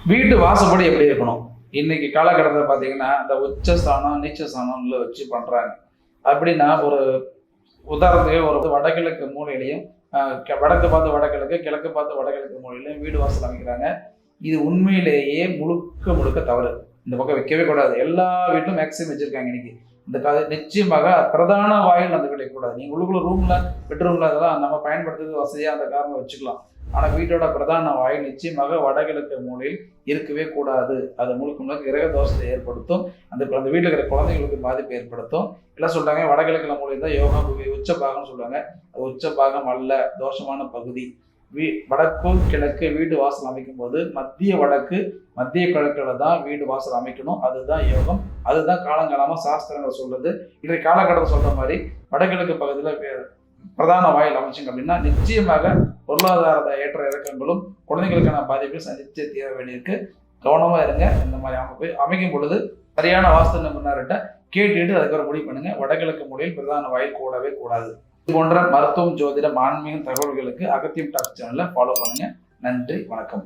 வீட்டு வாசப்படி எப்படி இருக்கணும்? இன்னைக்கு காலகட்டத்தில் பார்த்தீங்கன்னா, இந்த உச்ச ஸ்தானம், நீச்ச ஸ்தானம்ல வச்சு பண்றாங்க. அப்படின்னா, ஒரு உதாரணத்துக்கு ஒரு வடகிழக்கு மூலையிலயும், வடக்கு பார்த்து வடகிழக்கு, கிழக்கு பார்த்து வடகிழக்கு மூலையிலயும் வீடு வாசல் அமைக்கிறாங்க. இது உண்மையிலேயே முழுக்க முழுக்க தவறு. இந்த பக்கம் வைக்கவே கூடாது. எல்லா வீட்லும் மேக்ஸிமம் வச்சிருக்காங்க இன்னைக்கு. இந்த நிச்சயமாக பிரதான வாயில் அந்த கிடைக்கக்கூடாது. நீங்க உள்ளுக்குள்ள ரூம்ல, பெட்ரூம்ல அதெல்லாம் நம்ம பயன்படுத்துறது வசதியா அந்த காரணம் வச்சுக்கலாம். ஆனா வீட்டோட பிரதான வாயில் நிச்சயமாக வடகிழக்கு மூலையில் இருக்கவே கூடாது. அது முழுக்க முழுக்க கிரக தோஷத்தை ஏற்படுத்தும். அந்த வீட்டில் இருக்கிற குழந்தைங்களுக்கு பாதிப்பு ஏற்படுத்தும். எல்லாம் சொல்றாங்க வடகிழக்குல மூலையில் தான் யோகா உச்ச பாகம்னு சொல்றாங்க. அது உச்ச பாகம் அல்ல, தோஷமான பகுதி. வடக்கு கிழக்கு வீடு வாசல் அமைக்கும் போது மத்திய வடக்கு மத்திய கிழக்குல தான் வீடு வாசல் அமைக்கணும். அதுதான் யோகம். அதுதான் காலங்காலமா சாஸ்திரங்கள் சொல்றது. இன்றைய காலகட்டத்தில் சொல்ற மாதிரி வடகிழக்கு பகுதியில் பிரதான வாயில் அமைச்சுங்க அப்படின்னா நிச்சயமாக பொருளாதார ஏற்ற இறக்கங்களும் குழந்தைகளுக்கான பாதிப்புகள் சந்தித்து தீர வேண்டியிருக்கு. கவனமா இருங்க. இந்த மாதிரி அமைக்கும் பொழுது சரியான வாஸ்து நிபுணர்கிட்ட கேட்டுட்டு அதுக்கப்புறம் முடிவு பண்ணுங்க. வடகிழக்கு மூலையில் பிரதான வாயில் கூடவே கூடாது. இது போன்ற மருத்துவம், ஜோதிடம், ஆன்மீகம் தகவல்களுக்கு அகத்தியம் டாக் சேனலை ஃபாலோ பண்ணுங்க. நன்றி, வணக்கம்.